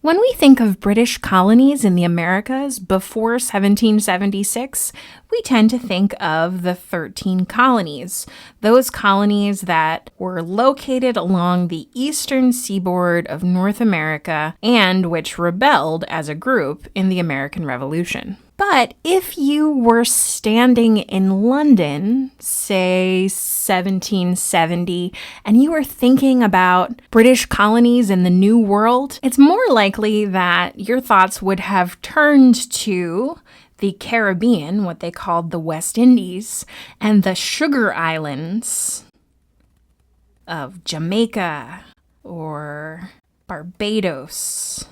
When we think of British colonies in the Americas before 1776, we tend to think of the 13 colonies, those colonies that were located along the eastern seaboard of North America and which rebelled as a group in the American Revolution. But if you were standing in London, say 1770, and you were thinking about British colonies in the New World, it's more likely that your thoughts would have turned to the Caribbean, what they called the West Indies, and the sugar islands of Jamaica or Barbados,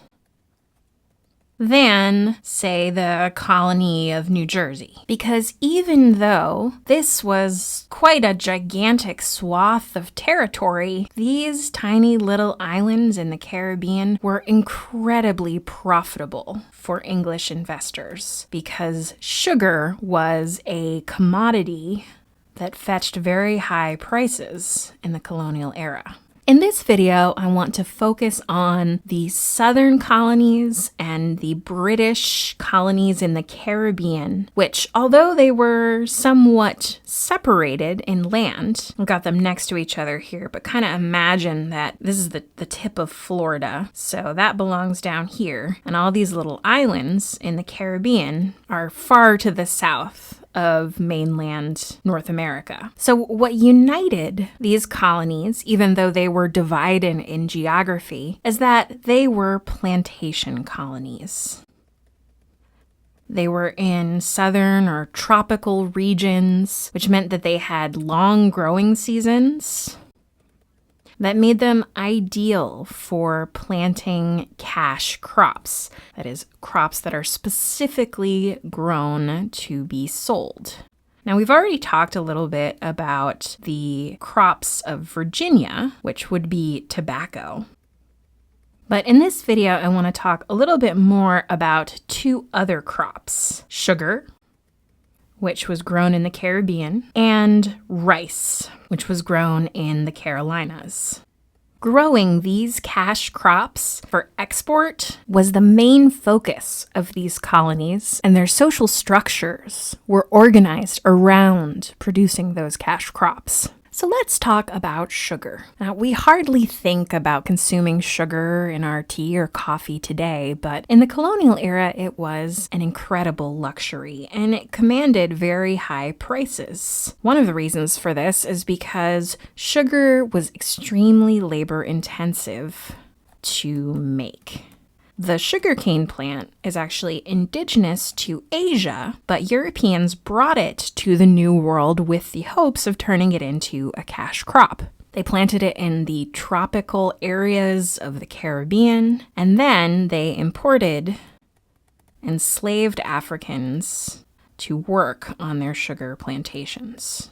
than, say, the colony of New Jersey. Because even though this was quite a gigantic swath of territory, these tiny little islands in the Caribbean were incredibly profitable for English investors because sugar was a commodity that fetched very high prices in the colonial era. In this video, I want to focus on the southern colonies and the British colonies in the Caribbean, which, although they were somewhat separated in land, I've got them next to each other here, but kind of imagine that this is the tip of Florida, so that belongs down here, and all these little islands in the Caribbean are far to the south of mainland North America. So what united these colonies, even though they were divided in geography, is that they were plantation colonies. They were in southern or tropical regions, which meant that they had long growing seasons that made them ideal for planting cash crops, that is, crops that are specifically grown to be sold. Now, we've already talked a little bit about the crops of Virginia, which would be tobacco. But in this video, I want to talk a little bit more about two other crops: sugar, which was grown in the Caribbean, and rice, which was grown in the Carolinas. Growing these cash crops for export was the main focus of these colonies, and their social structures were organized around producing those cash crops. So let's talk about sugar. Now, we hardly think about consuming sugar in our tea or coffee today, but in the colonial era, it was an incredible luxury, and it commanded very high prices. One of the reasons for this is because sugar was extremely labor-intensive to make. The sugarcane plant is actually indigenous to Asia, but Europeans brought it to the New World with the hopes of turning it into a cash crop. They planted it in the tropical areas of the Caribbean, and then they imported enslaved Africans to work on their sugar plantations.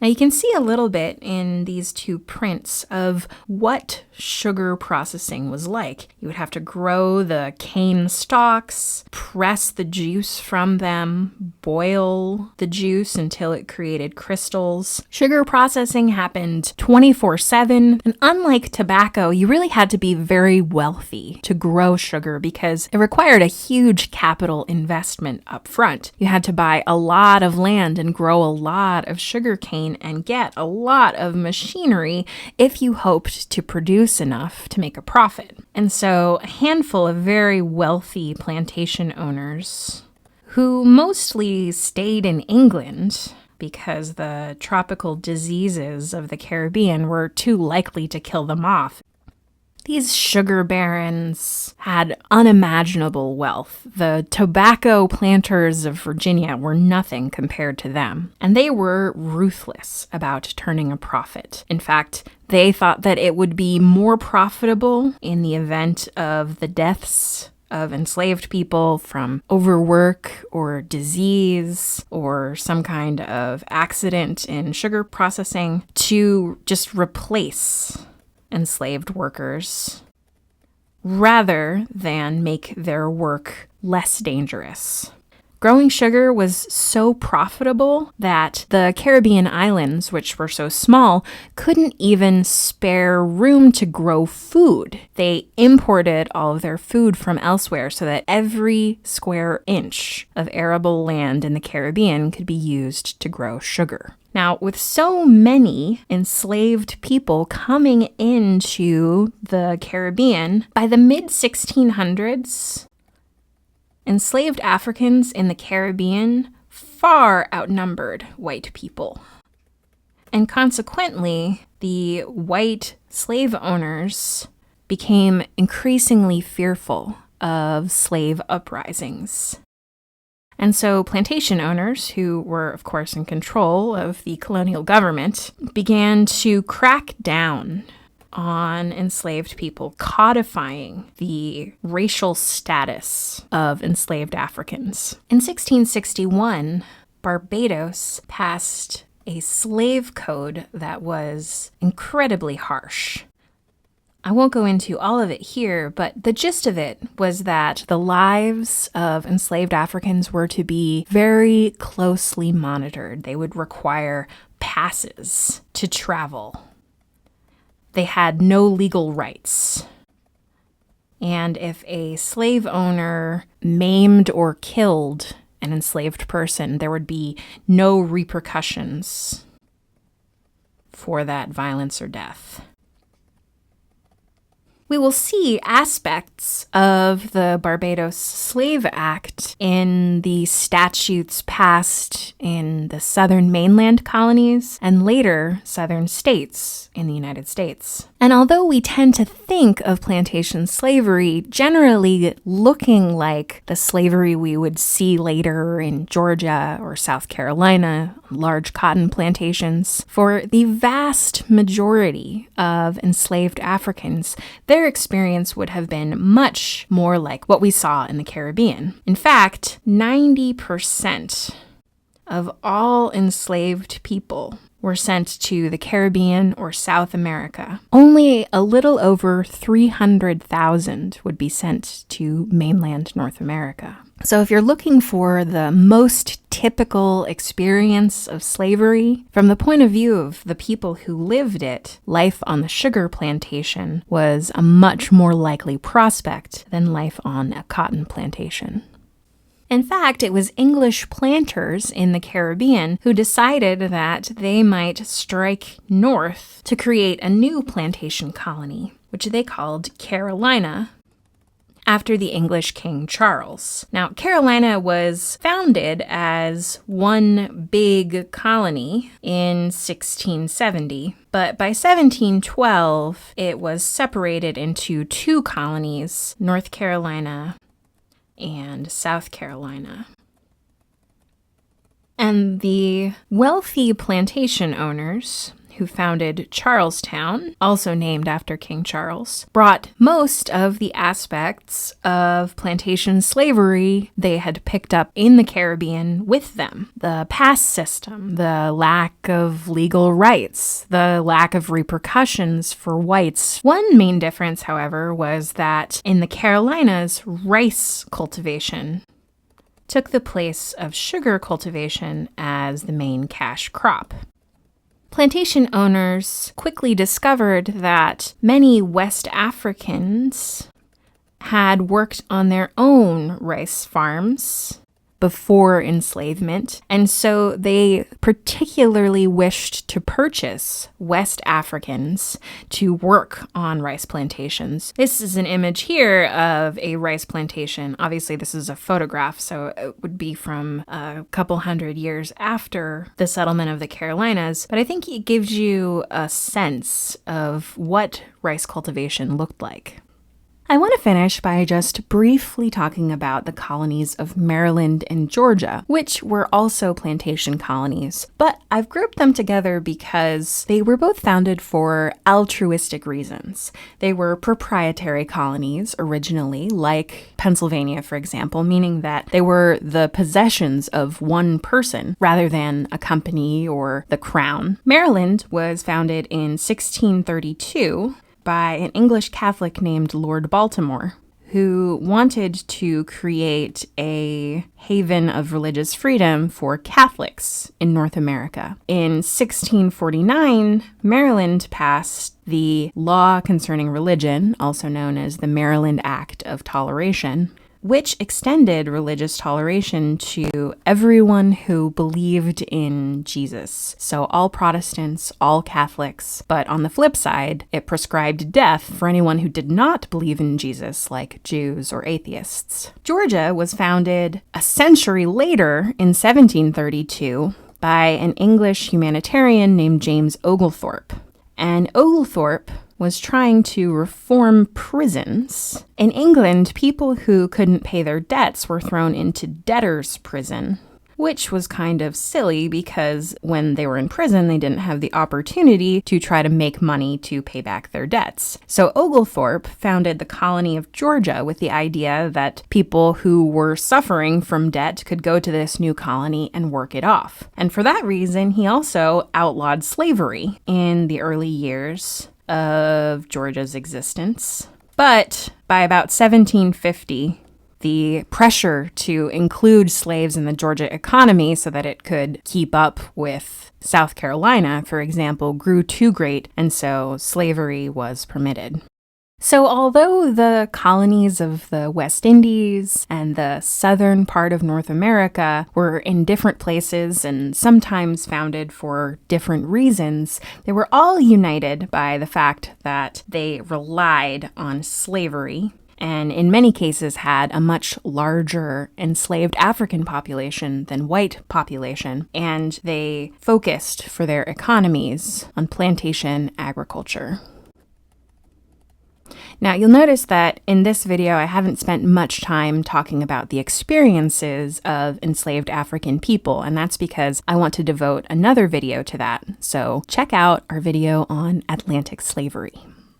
Now you can see a little bit in these two prints of what sugar processing was like. You would have to grow the cane stalks, press the juice from them, boil the juice until it created crystals. Sugar processing happened 24/7, and unlike tobacco, you really had to be very wealthy to grow sugar because it required a huge capital investment up front. You had to buy a lot of land and grow a lot of sugarcane and get a lot of machinery if you hoped to produce enough to make a profit. And so a handful of very wealthy plantation owners, who mostly stayed in England because the tropical diseases of the Caribbean were too likely to kill them off. These sugar barons had unimaginable wealth. The tobacco planters of Virginia were nothing compared to them, and they were ruthless about turning a profit. In fact, they thought that it would be more profitable in the event of the deaths of enslaved people from overwork or disease or some kind of accident in sugar processing to just replace enslaved workers rather than make their work less dangerous. Growing sugar was so profitable that the Caribbean islands, which were so small, couldn't even spare room to grow food. They imported all of their food from elsewhere so that every square inch of arable land in the Caribbean could be used to grow sugar. Now, with so many enslaved people coming into the Caribbean, by the mid-1600s, enslaved Africans in the Caribbean far outnumbered white people. And consequently, the white slave owners became increasingly fearful of slave uprisings. And so plantation owners, who were, of course, in control of the colonial government, began to crack down on enslaved people, codifying the racial status of enslaved Africans. In 1661, Barbados passed a slave code that was incredibly harsh. I won't go into all of it here, but the gist of it was that the lives of enslaved Africans were to be very closely monitored. They would require passes to travel. They had no legal rights. And if a slave owner maimed or killed an enslaved person, there would be no repercussions for that violence or death. We will see aspects of the Barbados Slave Act in the statutes passed in the southern mainland colonies and later southern states in the United States. And although we tend to think of plantation slavery generally looking like the slavery we would see later in Georgia or South Carolina, large cotton plantations, for the vast majority of enslaved Africans, their experience would have been much more like what we saw in the Caribbean. In fact, 90% of all enslaved people were sent to the Caribbean or South America. Only a little over 300,000 would be sent to mainland North America. So if you're looking for the most typical experience of slavery, from the point of view of the people who lived it, life on the sugar plantation was a much more likely prospect than life on a cotton plantation. In fact, it was English planters in the Caribbean who decided that they might strike north to create a new plantation colony, which they called Carolina, after the English King Charles. Now, Carolina was founded as one big colony in 1670, but by 1712, it was separated into two colonies, North Carolina and South Carolina. And the wealthy plantation owners who founded Charlestown, also named after King Charles, brought most of the aspects of plantation slavery they had picked up in the Caribbean with them. The pass system, the lack of legal rights, the lack of repercussions for whites. One main difference, however, was that in the Carolinas, rice cultivation took the place of sugar cultivation as the main cash crop. Plantation owners quickly discovered that many West Africans had worked on their own rice farms before enslavement, and so they particularly wished to purchase West Africans to work on rice plantations. This is an image here of a rice plantation. Obviously, this is a photograph, so it would be from a couple hundred years after the settlement of the Carolinas, but I think it gives you a sense of what rice cultivation looked like. I want to finish by just briefly talking about the colonies of Maryland and Georgia, which were also plantation colonies, but I've grouped them together because they were both founded for altruistic reasons. They were proprietary colonies originally, like Pennsylvania, for example, meaning that they were the possessions of one person rather than a company or the crown. Maryland was founded in 1632 by an English Catholic named Lord Baltimore, who wanted to create a haven of religious freedom for Catholics in North America. In 1649, Maryland passed the Law Concerning Religion, also known as the Maryland Act of Toleration, which extended religious toleration to everyone who believed in Jesus. So all Protestants, all Catholics, but on the flip side, it prescribed death for anyone who did not believe in Jesus, like Jews or atheists. Georgia was founded a century later in 1732 by an English humanitarian named James Oglethorpe. And Oglethorpe was trying to reform prisons. In England, people who couldn't pay their debts were thrown into debtor's prison, which was kind of silly because when they were in prison, they didn't have the opportunity to try to make money to pay back their debts. So Oglethorpe founded the colony of Georgia with the idea that people who were suffering from debt could go to this new colony and work it off. And for that reason, he also outlawed slavery in the early years of Georgia's existence. But by about 1750, the pressure to include slaves in the Georgia economy so that it could keep up with South Carolina, for example, grew too great, and so slavery was permitted. So although the colonies of the West Indies and the southern part of North America were in different places and sometimes founded for different reasons, they were all united by the fact that they relied on slavery and in many cases had a much larger enslaved African population than white population, and they focused for their economies on plantation agriculture. Now, you'll notice that in this video, I haven't spent much time talking about the experiences of enslaved African people, and that's because I want to devote another video to that. So check out our video on Atlantic slavery.